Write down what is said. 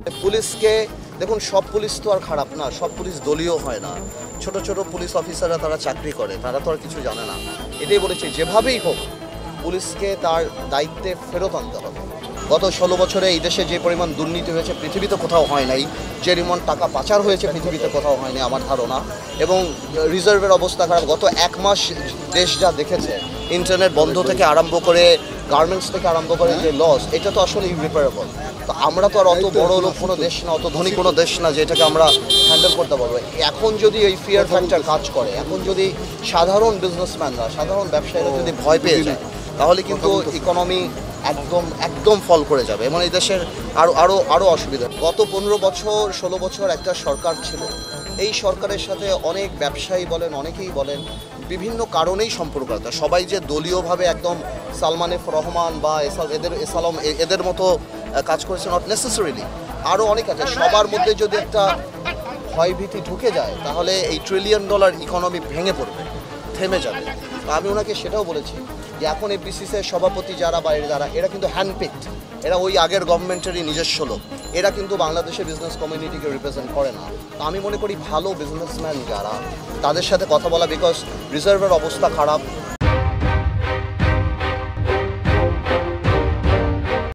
পুলিশকে দেখুন, সব পুলিশ তো আর খারাপ না, সব পুলিশ দলীয় হয় না। ছোট ছোট পুলিশ অফিসাররা তারা চাকরি করে, তারা তো আর কিছু জানে না। এটাই বলেছি, যেভাবেই হোক পুলিশকে তার দায়িত্বে ফেরত আনতে হবে। গত 16 বছরে এই দেশে যে পরিমাণ দুর্নীতি হয়েছে পৃথিবীতে কোথাও হয় নাই, যে পরিমাণ টাকা পাচার হয়েছে পৃথিবীতে কোথাও হয়নি আমার ধারণা। এবং রিজার্ভের অবস্থা খারাপ। গত 1 মাস দেশ যা দেখেছে, ইন্টারনেট বন্ধ থেকে আরম্ভ করে গার্মেন্টস থেকে আরম্ভ করে যে লস, এটা তো আসলে ইররিপারেবল। তো আমরা তো আর অত বড় লোক কোনো দেশ না, অত ধনী কোনো দেশ না যে এটাকে আমরা হ্যান্ডেল করতে পারবো। এখন যদি এই ফিয়ার ফ্যাক্টর কাজ করে, এখন যদি সাধারণ বিজনেসম্যানরা, সাধারণ ব্যবসায়ীরা যদি ভয় পেয়ে যায়, তাহলে কিন্তু ইকোনমি একদম ফল করে যাবে এবং এই দেশের আরও অসুবিধা। গত 15 বছর 16 বছর একটা সরকার ছিল। এই সরকারের সাথে অনেক ব্যবসায়ী বলেন, অনেকেই বলেন, বিভিন্ন কারণেই সম্পর্ক আছে। সবাই যে দলীয়ভাবে একদম সালমান এফ রহমান বা এদের মতো কাজ করেছে নট নেসেসারিলি, আরও অনেক আছে। সবার মধ্যে যদি একটা ভয়ভীতি ঢুকে যায়, তাহলে এই $1 ট্রিলিয়ন ইকোনমি ভেঙে পড়বে, থেমে যাবে। তো আমি ওনাকে সেটাও বলেছি যে এখন এই বিসিসিআই সভাপতি যারা বা এরা কিন্তু হ্যান্ডপিকড, এরা ওই আগের গভর্নমেন্টেরই নিজস্ব লোক। এরা কিন্তু বাংলাদেশের বিজনেস কমিউনিটিকে রিপ্রেজেন্ট করে না। তো আমি মনে করি ভালো বিজনেসম্যান যারা, তাদের সাথে কথা বলা, বিকজ রিজার্ভের অবস্থা খারাপ,